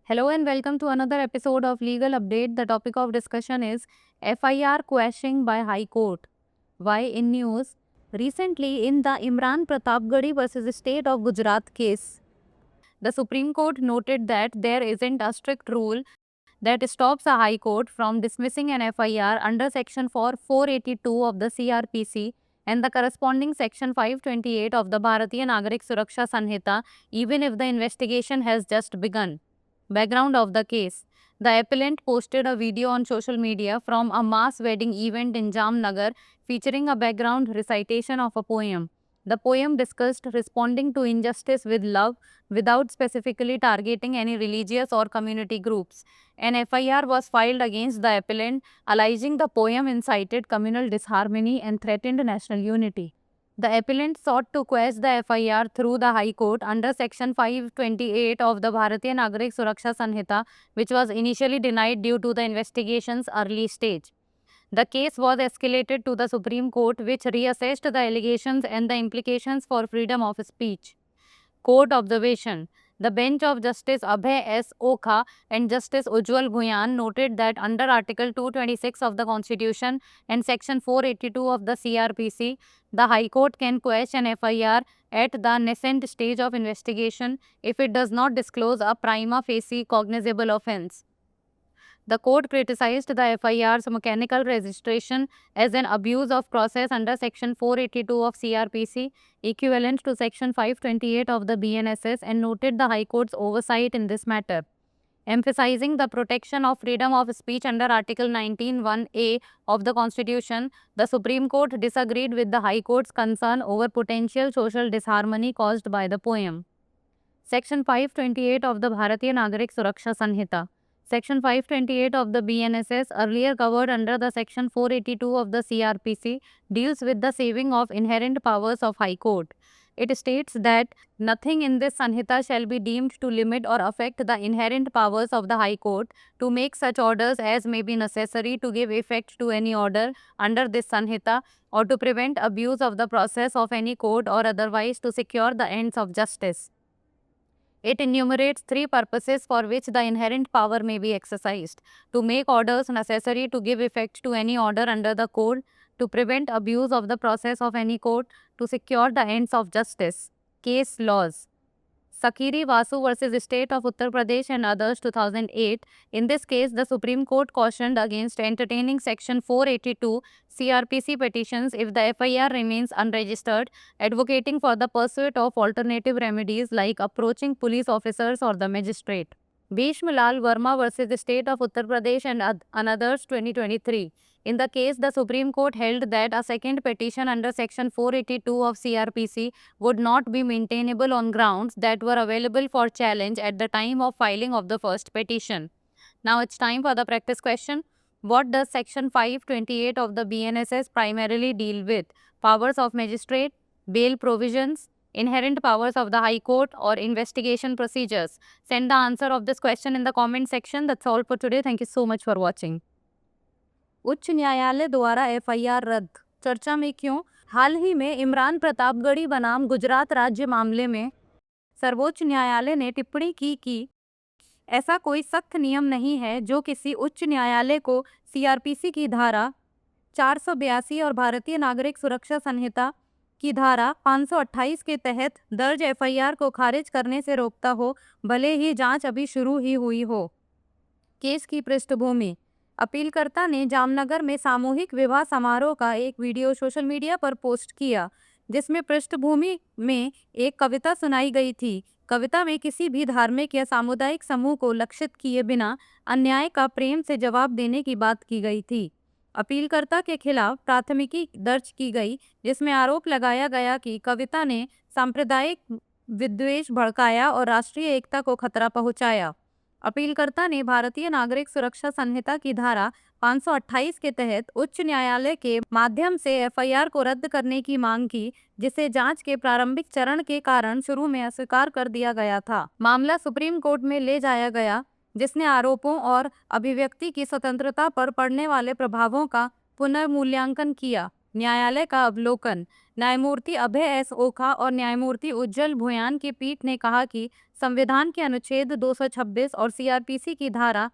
Hello and welcome to another episode of Legal Update. The topic of discussion is FIR quashing by High Court. Why in news? Recently, in the Imran Pratapgarhi versus State of Gujarat case, the Supreme Court noted that there isn't a strict rule that stops a High Court from dismissing an FIR under Section 482 of the CRPC and the corresponding Section 528 of the Bharatiya Nagarik Suraksha Sanhita, even if the investigation has just begun. Background of the case. The appellant posted a video on social media from a mass wedding event in Jamnagar featuring a background recitation of a poem. The poem discussed responding to injustice with love without specifically targeting any religious or community groups. An FIR was filed against the appellant, alleging the poem incited communal disharmony and threatened national unity. The appellant sought to quash the FIR through the High Court under Section 528 of the Bharatiya Nagarik Suraksha Sanhita, which was initially denied due to the investigation's early stage. The case was escalated to the Supreme Court, which reassessed the allegations and the implications for freedom of speech. Court observation. The bench of Justice Abhay S. Okha and Justice Ujjwal Bhuyan noted that under Article 226 of the Constitution and Section 482 of the CRPC, the High Court can quash an FIR at the nascent stage of investigation if it does not disclose a prima facie cognizable offence. The court criticized the FIR's mechanical registration as an abuse of process under Section 482 of CRPC, equivalent to Section 528 of the BNSS, and noted the High Court's oversight in this matter. Emphasizing the protection of freedom of speech under Article 19(1)(a) of the Constitution, the Supreme Court disagreed with the High Court's concern over potential social disharmony caused by the poem. Section 528 of the Bharatiya Nagarik Suraksha Sanhita. Section 528 of the BNSS, earlier covered under the Section 482 of the CRPC, deals with the saving of inherent powers of High Court. It states that nothing in this Sanhita shall be deemed to limit or affect the inherent powers of the High Court to make such orders as may be necessary to give effect to any order under this Sanhita or to prevent abuse of the process of any court or otherwise to secure the ends of justice. It enumerates three purposes for which the inherent power may be exercised: to make orders necessary to give effect to any order under the code, to prevent abuse of the process of any court, to secure the ends of justice. Case laws. Sakiri Vasu versus State of Uttar Pradesh and others 2008. In this case, the Supreme Court cautioned against entertaining Section 482 CRPC petitions if the FIR remains unregistered, advocating for the pursuit of alternative remedies like approaching police officers or the magistrate. Bhishma Lal Verma versus State of Uttar Pradesh and others 2023. In the case, the Supreme Court held that a second petition under Section 482 of CRPC would not be maintainable on grounds that were available for challenge at the time of filing of the first petition. Now it's time for the practice question. What does Section 528 of the BNSS primarily deal with? Powers of magistrate, bail provisions, inherent powers of the High Court, or investigation procedures? Send the answer of this question in the comment section. That's all for today. Thank you so much for watching. उच्च न्यायालय द्वारा FIR रद्द, चर्चा में क्यों? हाल ही में इमरान प्रतापगढ़ी बनाम गुजरात राज्य मामले में सर्वोच्च न्यायालय ने टिप्पणी की कि ऐसा कोई सख्त नियम नहीं है जो किसी उच्च न्यायालय को CRPC की धारा 482 और भारतीय नागरिक सुरक्षा संहिता की धारा 528 के तहत दर्ज FIR को खारिज करने से रोकता हो, भले ही जांच अभी शुरू ही हुई हो। केस की पृष्ठभूमि। अपीलकर्ता ने जामनगर में सामूहिक विवाह समारोह का एक वीडियो सोशल मीडिया पर पोस्ट किया, जिसमें पृष्ठभूमि में एक कविता सुनाई गई थी। कविता में किसी भी धार्मिक या सामुदायिक समूह को लक्षित किए बिना अन्याय का प्रेम से जवाब देने की बात की गई थी। अपीलकर्ता के खिलाफ प्राथमिकी दर्ज की गई, जिसमें आरोप लगाया गया कि कविता ने सांप्रदायिक विद्वेष भड़काया और राष्ट्रीय एकता को खतरा पहुंचाया। अपीलकर्ता ने भारतीय नागरिक सुरक्षा संहिता की धारा 528 के तहत उच्च न्यायालय के माध्यम से FIR को रद्द करने की मांग की, जिसे जांच के प्रारंभिक चरण के कारण शुरू में अस्वीकार कर दिया गया था। मामला सुप्रीम कोर्ट में ले जाया गया, जिसने आरोपों और अभिव्यक्ति की स्वतंत्रता पर पड़ने वाले प्रभावों का पुनर्मूल्यांकन किया। न्यायालय का अवलोकन। न्यायमूर्ति अभय एस ओखा और न्यायमूर्ति उज्जवल भुयान की पीठ ने कहा कि संविधान के अनुच्छेद 226 और सीआरपीसी की धारा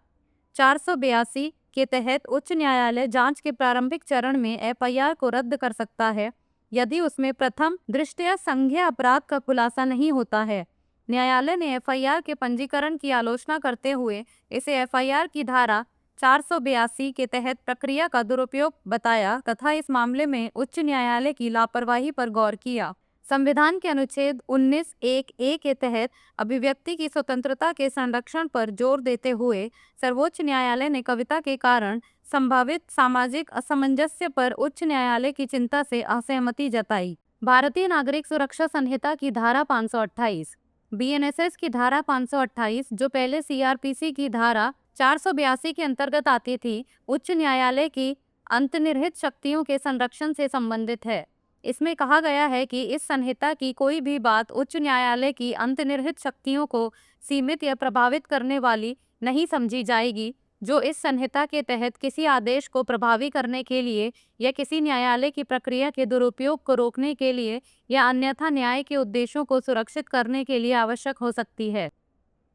482 के तहत उच्च न्यायालय जांच के प्रारंभिक चरण में एफआईआर को रद्द कर सकता है यदि उसमें प्रथम दृष्टया संज्ञेय अपराध का खुलासा नहीं होता है। न्यायालय ने एफआईआर के पंजीकरण की आलोचना करते हुए इसे एफआईआर की धारा 482 के तहत प्रक्रिया का दुरुपयोग बताया तथा इस मामले में उच्च न्यायालय की लापरवाही पर गौर किया। संविधान के अनुच्छेद 19(1)(a) के तहत अभिव्यक्ति की स्वतंत्रता के संरक्षण पर जोर देते हुए सर्वोच्च न्यायालय ने कविता के कारण संभावित सामाजिक असमंजस्य पर उच्च न्यायालय की चिंता से असहमति जताई। भारतीय नागरिक सुरक्षा संहिता की धारा 528, बीएनएसएस की धारा 528 जो पहले सीआरपीसी की धारा 482 के अंतर्गत आती थी, उच्च न्यायालय की अंतर्निहित शक्तियों के संरक्षण से संबंधित है। इसमें कहा गया है कि इस संहिता की कोई भी बात उच्च न्यायालय की अंतर्निहित शक्तियों को सीमित या प्रभावित करने वाली नहीं समझी जाएगी, जो इस संहिता के तहत किसी आदेश को प्रभावी करने के लिए या किसी न्यायालय की प्रक्रिया के दुरुपयोग को रोकने के लिए या अन्यथा न्याय के उद्देश्यों को सुरक्षित करने के लिए आवश्यक हो सकती है।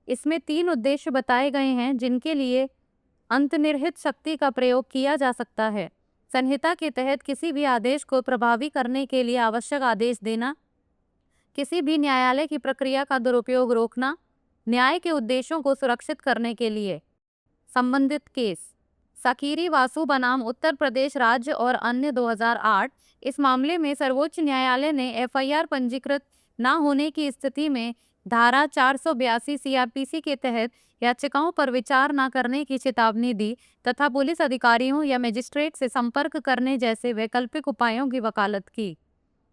इसमें 3 उद्देश्य बताए गए हैं जिनके लिए अंतर्निहित शक्ति का प्रयोग किया जा सकता है। संहिता के तहत किसी भी आदेश को प्रभावी करने के लिए आवश्यक आदेश देना, किसी भी न्यायालय की प्रक्रिया का दुरुपयोग रोकना, न्याय के उद्देश्यों को सुरक्षित करने के लिए। संबंधित केस साकिरी वासु बनाम उत्तर प्रदेश राज्य और अन्य 2008। इस मामले में सर्वोच्च न्यायालय ने एफआईआर पंजीकृत न होने की स्थिति में धारा 482 सीआरपीसी के तहत याचिकाओं पर विचार न करने की चेतावनी दी तथा पुलिस अधिकारियों या मजिस्ट्रेट से संपर्क करने जैसे वैकल्पिक उपायों की वकालत की।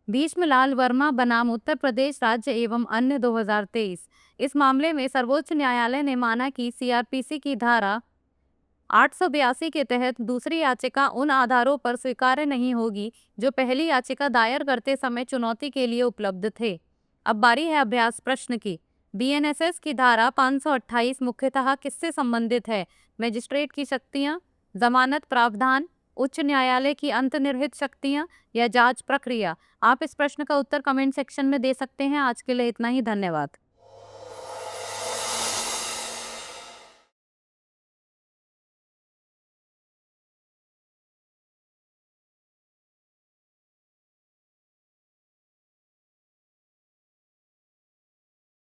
भीष्मलाल वर्मा बनाम उत्तर प्रदेश राज्य एवं अन्य 2023। इस मामले में सर्वोच्च न्यायालय ने माना कि सीआरपीसी की धारा 882 के तहत दूसरी याचिका उन आधारों पर स्वीकार्य नहीं होगी जो पहली याचिका दायर करते समय चुनौती के लिए उपलब्ध थे। अब बारी है अभ्यास प्रश्न की। बीएनएसएस की धारा 528 मुख्यतः किससे संबंधित है? मजिस्ट्रेट की शक्तियां, जमानत प्रावधान, उच्च न्यायालय की अंतर्निहित शक्तियां या जांच प्रक्रिया? आप इस प्रश्न का उत्तर कमेंट सेक्शन में दे सकते हैं। आज के लिए इतना ही, धन्यवाद।